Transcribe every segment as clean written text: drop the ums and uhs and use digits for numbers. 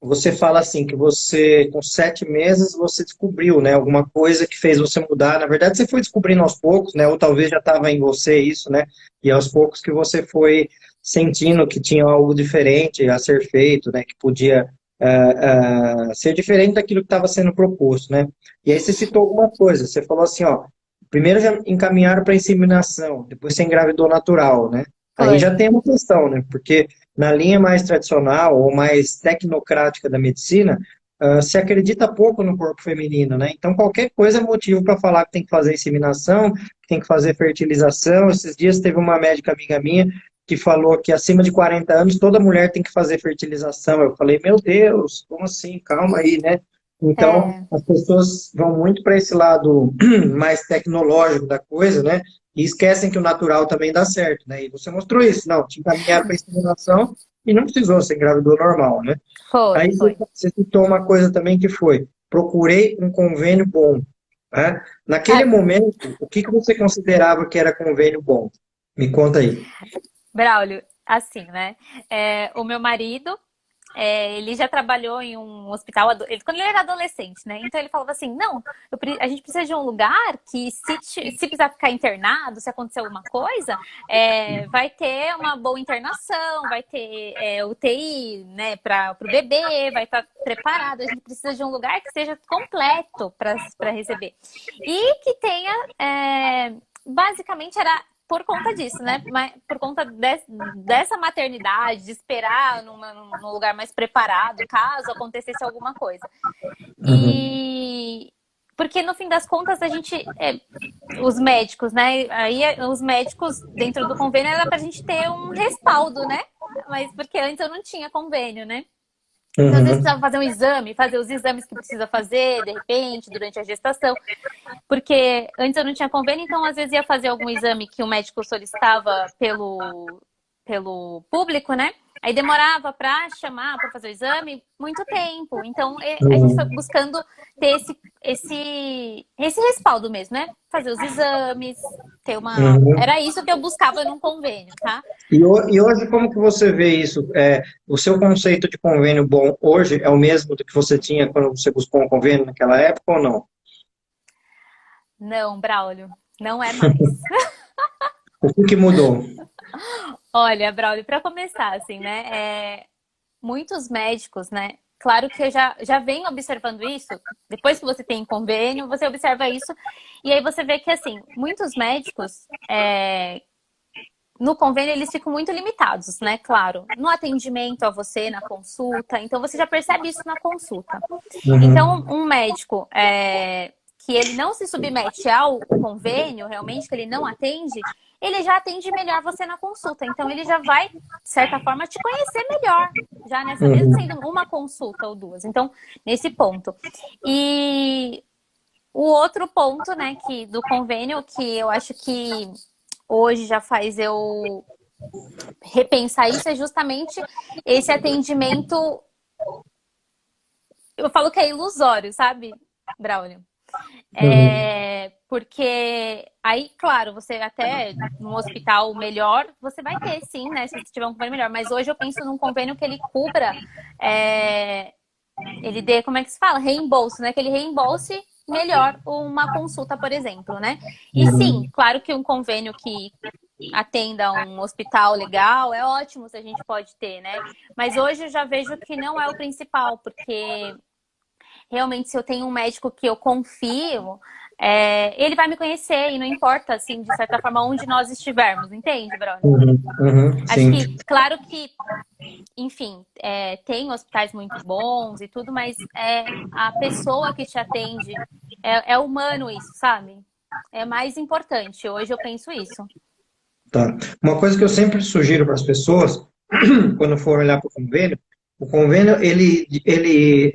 você fala assim, que você, com 7 meses, você descobriu, né, alguma coisa que fez você mudar. Na verdade, você foi descobrindo aos poucos, né, ou talvez já estava em você isso, né, e aos poucos que você foi sentindo que tinha algo diferente a ser feito, né, que podia ser diferente daquilo que estava sendo proposto, né. E aí você citou alguma coisa, você falou assim, ó, primeiro já encaminharam para inseminação, depois você engravidou natural, né. Aí Foi. já tem uma questão, né, porque na linha mais tradicional ou mais tecnocrática da medicina, se acredita pouco no corpo feminino, né? Então, qualquer coisa é motivo para falar que tem que fazer inseminação, que tem que fazer fertilização. Esses dias teve uma médica amiga minha que falou que acima de 40 anos toda mulher tem que fazer fertilização. Eu falei, meu Deus, como assim? Calma aí, né? Então, É, as pessoas vão muito para esse lado mais tecnológico da coisa, né? E esquecem que o natural também dá certo, né? E você mostrou isso, não, te encaminharam para inseminação e não precisou ser engravidou normal, né? foi, Aí foi. você citou uma coisa também que foi, procurei um convênio bom, né? Naquele Ah, momento, o que que você considerava que era convênio bom? Me conta aí. Braulio, assim, né? O meu marido, ele já trabalhou em um hospital quando ele era adolescente, né? Então ele falava assim: não, a gente precisa de um lugar que, se precisar ficar internado, se acontecer alguma coisa, vai ter uma boa internação, vai ter UTI, né, para o bebê, vai estar preparado. A gente precisa de um lugar que seja completo para receber. E que tenha, basicamente, era por conta disso, né? Por conta dessa maternidade, de esperar num lugar mais preparado, caso acontecesse alguma coisa. Uhum. E porque no fim das contas a gente, os médicos, né? Aí os médicos dentro do convênio era pra gente ter um respaldo, né? Mas porque antes eu não tinha convênio, né? Então, às vezes Uhum. precisava fazer um exame, fazer os exames que precisa fazer, de repente, durante a gestação. Porque antes eu não tinha convênio, então às vezes ia fazer algum exame que o médico solicitava pelo público, né? Aí demorava para chamar, para fazer o exame, muito tempo. Então a gente foi Uhum. buscando ter esse respaldo mesmo, né? Fazer os exames, ter uma. Uhum. Era isso que eu buscava num convênio, tá? E hoje, como que você vê isso? O seu conceito de convênio bom hoje é o mesmo do que você tinha quando você buscou um convênio naquela época ou não? Não, Braulio, não é mais. O que que mudou? Olha, Braulio, para começar, assim, né? Muitos médicos, né? Claro que eu já venho observando isso. Depois que você tem convênio, você observa isso. E aí você vê que, assim, muitos médicos, no convênio, eles ficam muito limitados, né? Claro, no atendimento a você, na consulta. Então, você já percebe isso na consulta. Então, Uhum. um médico que ele não se submete ao convênio, realmente, que ele não atende, ele já atende melhor você na consulta. Então, ele já vai, de certa forma, te conhecer melhor, já nessa, mesmo Uhum. sendo uma consulta ou duas. Então, nesse ponto. E o outro ponto, né, do convênio, que eu acho que hoje já faz eu repensar isso, é justamente esse atendimento. Eu falo que é ilusório, sabe, Braulio? Uhum. Porque aí, claro, você até num hospital melhor, você vai ter sim, né? Se você tiver um convênio melhor. Mas hoje eu penso num convênio que ele cubra, é, ele dê, como é que se fala? Reembolso, né? Que ele reembolse melhor uma consulta, por exemplo, né? E sim, Uhum. claro que um convênio que atenda um hospital legal é ótimo se a gente pode ter, né? Mas hoje eu já vejo que não é o principal, porque realmente, se eu tenho um médico que eu confio, ele vai me conhecer e não importa, assim, de certa forma, onde nós estivermos, entende, Brony? Uhum. Uhum. Acho Sim. que, claro que, enfim, tem hospitais muito bons e tudo, mas a pessoa que te atende é humano isso, sabe? É mais importante. Hoje eu penso isso. Tá. Uma coisa que eu sempre sugiro para as pessoas, quando for olhar para o convênio ele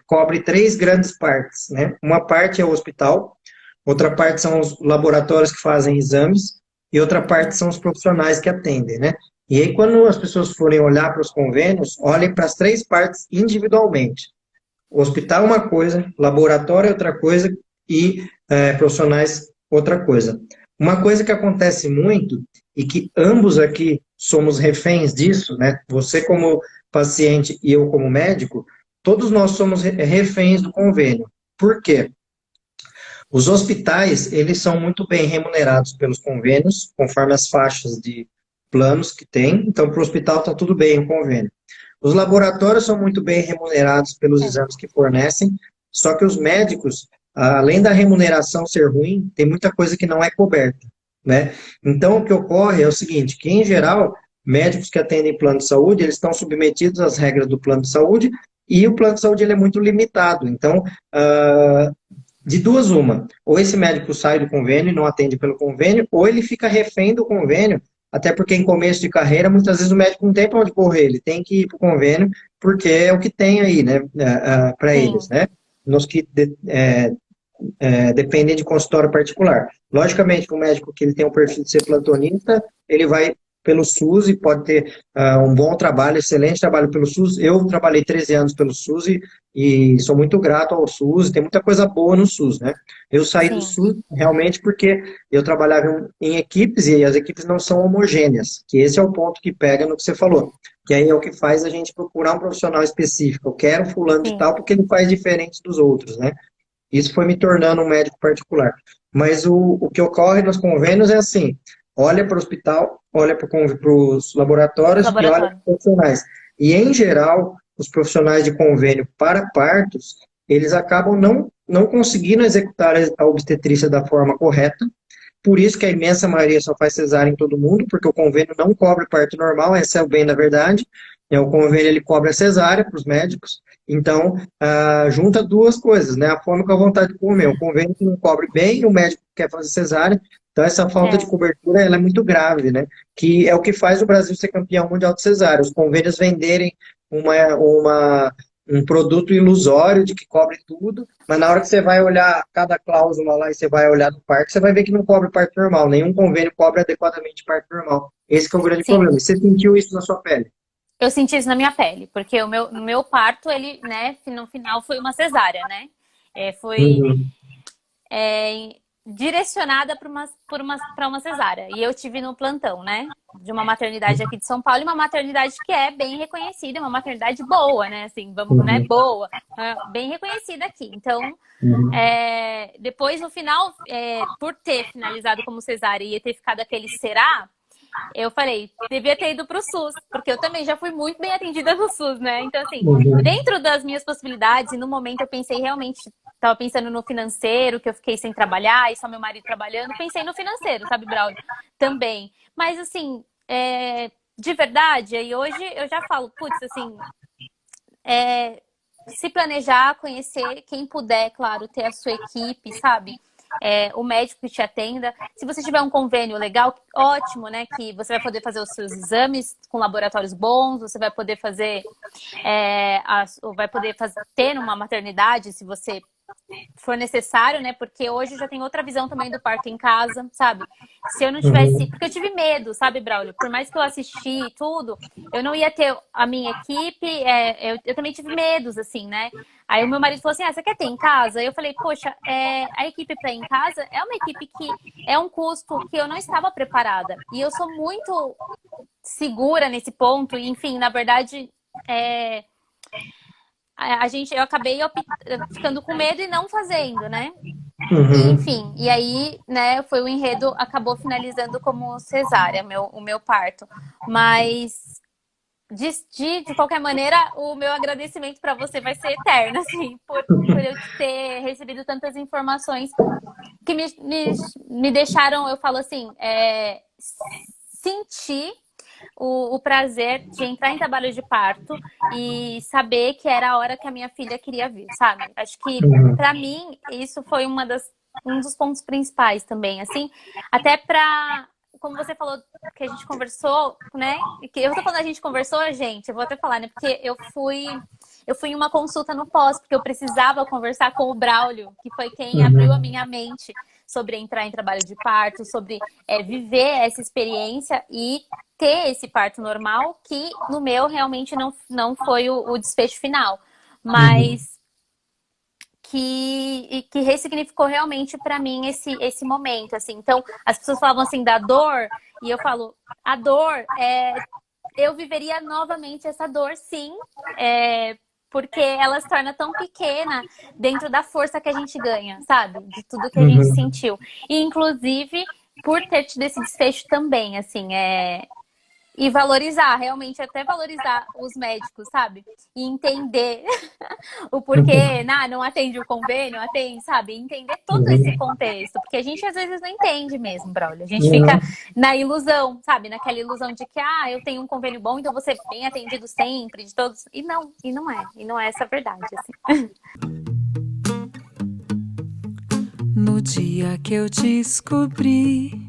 cobre três grandes partes, né? Uma parte é o hospital, outra parte são os laboratórios que fazem exames e outra parte são os profissionais que atendem, né? E aí, quando as pessoas forem olhar para os convênios, olhem para as três partes individualmente. O hospital é uma coisa, laboratório é outra coisa e profissionais outra coisa. Uma coisa que acontece muito e que ambos aqui somos reféns disso, né? Você como paciente e eu como médico, todos nós somos reféns do convênio. Por quê? Os hospitais, eles são muito bem remunerados pelos convênios, conforme as faixas de planos que tem. Então, para o hospital está tudo bem o convênio. Os laboratórios são muito bem remunerados pelos exames que fornecem, só que os médicos, além da remuneração ser ruim, tem muita coisa que não é coberta, né? Então, o que ocorre é o seguinte, que, em geral, médicos que atendem plano de saúde, eles estão submetidos às regras do plano de saúde, e o plano de saúde ele é muito limitado. Então, de duas uma, ou esse médico sai do convênio e não atende pelo convênio, ou ele fica refém do convênio, até porque em começo de carreira, muitas vezes o médico não tem para onde correr, ele tem que ir para o convênio, porque é o que tem aí, né, para eles, né, nos que dependem de consultório particular. Logicamente, que o médico que ele tem o perfil de ser plantonista, ele vai pelo SUS e pode ter um bom trabalho, excelente trabalho pelo SUS. Eu trabalhei 13 anos pelo SUS e sou muito grato ao SUS, tem muita coisa boa no SUS, né? Eu saí do SUS realmente porque eu trabalhava em equipes e as equipes não são homogêneas, que esse é o ponto que pega no que você falou, que aí é o que faz a gente procurar um profissional específico. Eu quero fulano de tal porque ele faz diferente dos outros, né? Isso foi me tornando um médico particular. Mas o que ocorre nos convênios é assim, olha para o hospital, olha para os laboratórios e olha para os profissionais. E, em geral, os profissionais de convênio para partos, eles acabam não conseguindo executar a obstetrícia da forma correta, por isso que a imensa maioria só faz cesárea em todo mundo, porque o convênio não cobre parto normal, esse é o bem da verdade. O convênio ele cobra a cesárea para os médicos, então junta duas coisas, né? A fome com a vontade de comer. O convênio que não cobre bem, o médico quer fazer cesárea, então essa falta de cobertura ela é muito grave, né? Que é o que faz o Brasil ser campeão mundial de cesárea. Os convênios venderem um produto ilusório de que cobre tudo, mas na hora que você vai olhar cada cláusula lá e você vai olhar no parto, você vai ver que não cobre parto normal. Nenhum convênio cobre adequadamente parto normal. Esse que é o grande problema. E você sentiu isso na sua pele? Eu senti isso na minha pele, porque no meu parto, ele, né, no final foi uma cesárea, né? Foi direcionada para uma cesárea. E eu tive no plantão, né? De uma maternidade aqui de São Paulo, e uma maternidade que é bem reconhecida, uma maternidade boa, né? Assim, vamos, né? Boa, bem reconhecida aqui. Então, depois, no final, por ter finalizado como cesárea e ter ficado aquele será, eu falei, devia ter ido pro SUS, porque eu também já fui muito bem atendida no SUS, né? Então, assim, dentro das minhas possibilidades, e no momento eu pensei realmente, tava pensando no financeiro, que eu fiquei sem trabalhar, e só meu marido trabalhando, pensei no financeiro, sabe, Braulio? Também. Mas, assim, de verdade, aí hoje eu já falo, putz, assim, se planejar, conhecer, quem puder, claro, ter a sua equipe, sabe? O médico que te atenda. Se você tiver um convênio legal, ótimo, né? Que você vai poder fazer os seus exames com laboratórios bons, você vai poder fazer, ter uma maternidade, se você for necessário, né? Porque hoje já tem outra visão também do parto em casa, sabe? Se eu não tivesse... Porque eu tive medo, sabe, Braulio? Por mais que eu assisti e tudo, eu não ia ter a minha equipe, eu também tive medos, assim, né? Aí o meu marido falou assim, você quer ter em casa? Eu falei, poxa, a equipe para em casa é uma equipe que é um custo que eu não estava preparada. E eu sou muito segura nesse ponto, e, enfim, na verdade... eu acabei ficando com medo e não fazendo, né? E, enfim, e aí, né, foi o enredo, acabou finalizando como cesárea, o meu parto. Mas, de qualquer maneira, o meu agradecimento para você vai ser eterno, assim, por eu ter recebido tantas informações que me deixaram, eu falo assim, sentir o prazer de entrar em trabalho de parto e saber que era a hora que a minha filha queria vir, sabe? Acho que, pra mim, isso foi um dos pontos principais também, assim, até pra... Como você falou que a gente conversou, né? Que eu tô falando a gente conversou, gente, eu vou até falar, né? Porque eu fui em uma consulta no pós, porque eu precisava conversar com o Braulio, que foi quem abriu a minha mente sobre entrar em trabalho de parto, sobre viver essa experiência e ter esse parto normal, que no meu realmente não foi o desfecho final, mas que ressignificou realmente para mim esse momento, assim. Então, as pessoas falavam assim da dor, e eu falo, a dor, eu viveria novamente essa dor, sim, porque ela se torna tão pequena dentro da força que a gente ganha, sabe? De tudo que a gente Uhum. sentiu. E, inclusive, por ter tido esse desfecho também, assim, e valorizar, realmente, até valorizar os médicos, sabe? E entender o porquê, não atende o convênio, atende, sabe? Entender todo esse Uhum. contexto, porque a gente às vezes não entende mesmo, Braulio. A gente fica Uhum. na ilusão, sabe? Naquela ilusão de que, eu tenho um convênio bom, então você bem atendido sempre, de todos. E não é essa a verdade, assim. No dia que eu descobri